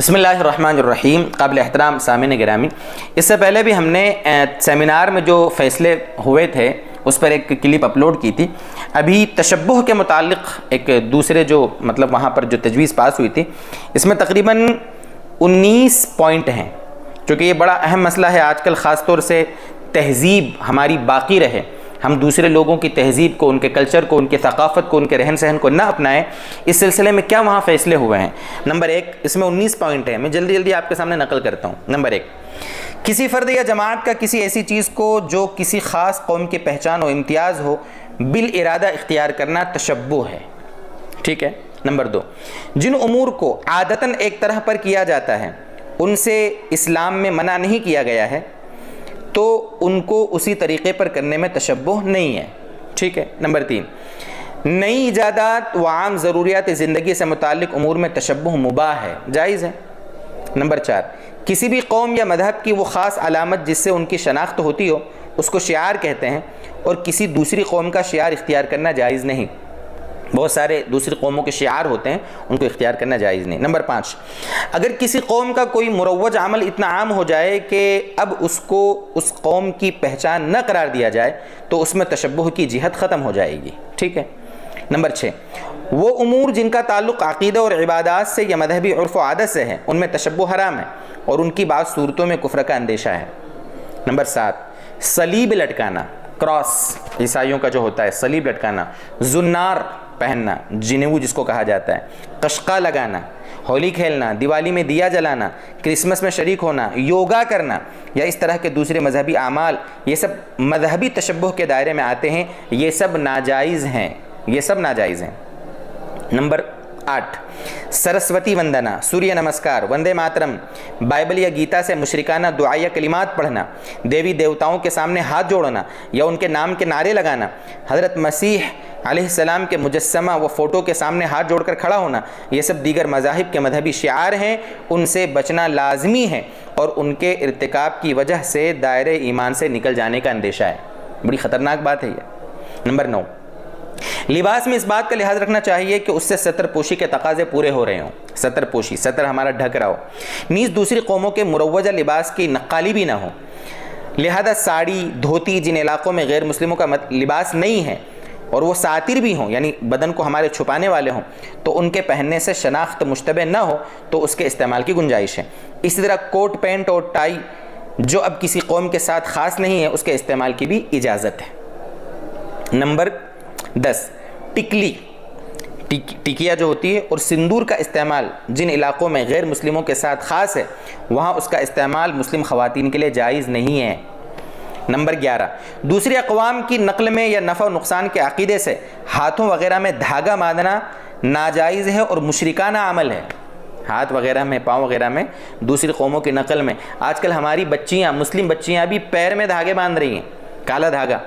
بسم اللہ الرحمن الرحیم. قابل احترام سامعین گرامی، اس سے پہلے بھی ہم نے سیمینار میں جو فیصلے ہوئے تھے اس پر ایک کلپ اپلوڈ کی تھی. ابھی تشبہ کے متعلق ایک دوسرے جو وہاں پر جو تجویز پاس ہوئی تھی، اس میں تقریباً 19 پوائنٹ ہیں. چونکہ یہ بڑا اہم مسئلہ ہے آج کل، خاص طور سے تہذیب ہماری باقی رہے، ہم دوسرے لوگوں کی تہذیب کو، ان کے کلچر کو، ان کے ثقافت کو، ان کے رہن سہن کو نہ اپنائیں. اس سلسلے میں کیا وہاں فیصلے ہوئے ہیں؟ نمبر 1، اس میں 19 پوائنٹ ہیں، میں جلدی آپ کے سامنے نقل کرتا ہوں. نمبر 1، کسی فرد یا جماعت کا کسی ایسی چیز کو جو کسی خاص قوم کی پہچان و امتیاز ہو بالارادہ اختیار کرنا تشبہ ہے. ٹھیک ہے. نمبر 2، جن امور کو عادتاً ایک طرح پر کیا جاتا ہے ان سے اسلام میں منع نہیں کیا گیا ہے تو ان کو اسی طریقے پر کرنے میں تشبہ نہیں ہے. ٹھیک ہے. نمبر 3، نئی ایجادات و عام ضروریات زندگی سے متعلق امور میں تشبہ مباح ہے، جائز ہے. نمبر 4، کسی بھی قوم یا مذہب کی وہ خاص علامت جس سے ان کی شناخت ہوتی ہو اس کو شعار کہتے ہیں، اور کسی دوسری قوم کا شعار اختیار کرنا جائز نہیں. بہت سارے دوسری قوموں کے شعار ہوتے ہیں، ان کو اختیار کرنا جائز نہیں. نمبر 5، اگر کسی قوم کا کوئی مروج عمل اتنا عام ہو جائے کہ اب اس کو اس قوم کی پہچان نہ قرار دیا جائے تو اس میں تشبہ کی جہت ختم ہو جائے گی. ٹھیک ہے. نمبر 6، وہ امور جن کا تعلق عقیدہ اور عبادات سے یا مذہبی عرف و عادت سے ہے ان میں تشبہ حرام ہے اور ان کی بعض صورتوں میں کفر کا اندیشہ ہے. نمبر 7، صلیب لٹکانا، کراس عیسائیوں کا جو ہوتا ہے، صلیب لٹکانا، زنار پہننا، جنیو جس کو کہا جاتا ہے، قشقہ لگانا، ہولی کھیلنا، دیوالی میں دیا جلانا، کرسمس میں شریک ہونا، یوگا کرنا یا اس طرح کے دوسرے مذہبی اعمال، یہ سب مذہبی تشبہ کے دائرے میں آتے ہیں. یہ سب ناجائز ہیں، یہ سب ناجائز ہیں. نمبر 8، سرسوتی وندنا، سوریہ نمسکار، وندے ماترم، بائبل یا گیتا سے مشرکانہ دعائیہ کلمات پڑھنا، دیوی دیوتاؤں کے سامنے ہاتھ جوڑنا یا ان کے نام کے نعرے لگانا، حضرت مسیح علیہ السلام کے مجسمہ و فوٹو کے سامنے ہاتھ جوڑ کر کھڑا ہونا، یہ سب دیگر مذاہب کے مذہبی شعار ہیں. ان سے بچنا لازمی ہے اور ان کے ارتکاب کی وجہ سے دائرہ ایمان سے نکل جانے کا اندیشہ ہے. بڑی خطرناک بات ہے یہ. نمبر 9، لباس میں اس بات کا لحاظ رکھنا چاہیے کہ اس سے ستر پوشی کے تقاضے پورے ہو رہے ہوں. ستر پوشی، ستر ہمارا ڈھک رہا ہو. نیز دوسری قوموں کے مروجہ لباس کی نقالی بھی نہ ہو. لہذا ساڑی، دھوتی جن علاقوں میں غیر مسلموں کا لباس نہیں ہے اور وہ ساتر بھی ہوں، یعنی بدن کو ہمارے چھپانے والے ہوں، تو ان کے پہننے سے شناخت مشتبہ نہ ہو تو اس کے استعمال کی گنجائش ہے. اسی طرح کوٹ پینٹ اور ٹائی جو اب کسی قوم کے ساتھ خاص نہیں ہے اس کے استعمال کی بھی اجازت ہے. نمبر 10، ٹکلی، ٹکیا جو ہوتی ہے، اور سندور کا استعمال جن علاقوں میں غیر مسلموں کے ساتھ خاص ہے وہاں اس کا استعمال مسلم خواتین کے لیے جائز نہیں ہے. نمبر 11، دوسری اقوام کی نقل میں یا نفع و نقصان کے عقیدے سے ہاتھوں وغیرہ میں دھاگا باندھنا ناجائز ہے اور مشرکانہ عمل ہے. ہاتھ وغیرہ میں، پاؤں وغیرہ میں دوسری قوموں کی نقل میں آج کل ہماری بچیاں، مسلم بچیاں بھی پیر میں دھاگے باندھ رہی ہیں، کالا دھاگا،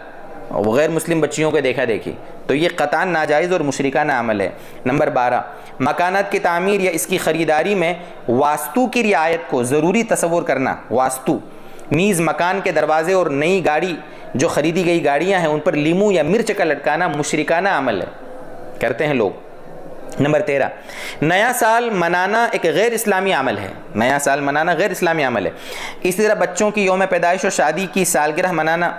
غیر مسلم بچیوں کے دیکھا دیکھی، تو یہ قطعاً ناجائز اور مشرکانہ عمل ہے. نمبر 12، مکانات کی تعمیر یا اس کی خریداری میں واستو کی رعایت کو ضروری تصور کرنا. واستو نیز مکان کے دروازے اور نئی گاڑی جو خریدی گئی گاڑیاں ہیں ان پر لیمو یا مرچ کا لٹکانا مشرکانہ عمل ہے، کرتے ہیں لوگ. نمبر 13، نیا سال منانا ایک غیر اسلامی عمل ہے. نیا سال منانا غیر اسلامی عمل ہے. اسی طرح بچوں کی یوم پیدائش اور شادی کی سالگرہ منانا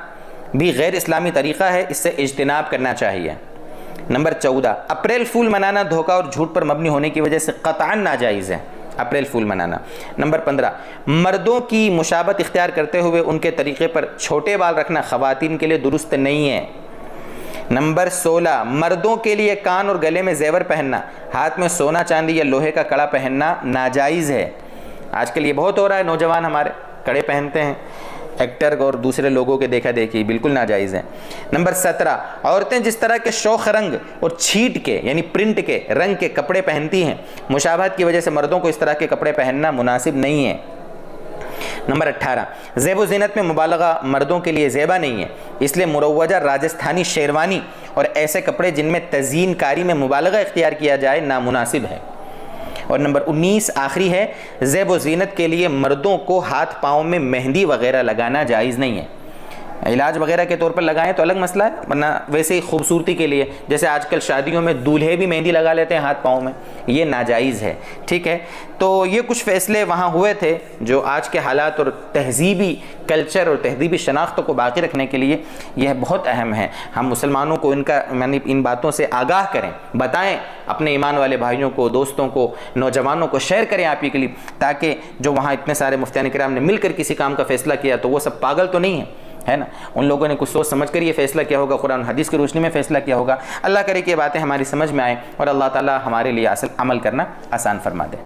بھی غیر اسلامی طریقہ ہے، اس سے اجتناب کرنا چاہیے. نمبر 14، اپریل فول منانا دھوکہ اور جھوٹ پر مبنی ہونے کی وجہ سے قطعاً ناجائز ہے، اپریل فول منانا. نمبر 15، مردوں کی مشابہت اختیار کرتے ہوئے ان کے طریقے پر چھوٹے بال رکھنا خواتین کے لیے درست نہیں ہے. نمبر 16، مردوں کے لیے کان اور گلے میں زیور پہننا، ہاتھ میں سونا چاندی یا لوہے کا کڑا پہننا ناجائز ہے. آج کل یہ بہت ہو رہا ہے، نوجوان ہمارے کڑے پہنتے ہیں، ایکٹر اور دوسرے لوگوں کے دیکھا دیکھی، بالکل ناجائز ہیں. نمبر 17، عورتیں جس طرح کے شوخ رنگ اور چھیٹ کے یعنی پرنٹ کے رنگ کے کپڑے پہنتی ہیں مشابہت کی وجہ سے مردوں کو اس طرح کے کپڑے پہننا مناسب نہیں ہے. نمبر 18، زیب و زینت میں مبالغہ مردوں کے لیے زیبا نہیں ہے، اس لیے مروجہ راجستھانی شیروانی اور ایسے کپڑے جن میں تزئین کاری میں مبالغہ اختیار کیا جائے نامناسب ہے. اور نمبر 19 آخری ہے، زیب و زینت کے لیے مردوں کو ہاتھ پاؤں میں مہندی وغیرہ لگانا جائز نہیں ہے. علاج وغیرہ کے طور پر لگائیں تو الگ مسئلہ ہے، ورنہ ویسے ہی خوبصورتی کے لیے، جیسے آج کل شادیوں میں دولہے بھی مہندی لگا لیتے ہیں ہاتھ پاؤں میں، یہ ناجائز ہے، ٹھیک ہے۔ تو یہ کچھ فیصلے وہاں ہوئے تھے جو آج کے حالات اور تہذیبی کلچر اور تہذیبی شناخت کو باقی رکھنے کے لیے یہ بہت اہم ہے۔ ہم مسلمانوں کو ان باتوں سے آگاہ کریں، بتائیں اپنے ایمان والے بھائیوں کو، دوستوں کو، نوجوانوں کو شیئر کریں آپ کے لیے، تاکہ جو وہاں اتنے سارے مفتیان کرام نے مل کر کسی کام کا فیصلہ کیا تو وہ سب پاگل تو نہیں ہیں، ہے نا، ان لوگوں نے کچھ سوچ سمجھ کر یہ فیصلہ کیا ہوگا، قرآن و حدیث کی روشنی میں فیصلہ کیا ہوگا۔ اللہ کرے کہ یہ باتیں ہماری سمجھ میں آئیں اور اللہ تعالی ہمارے لیے اصل عمل کرنا آسان فرما دے۔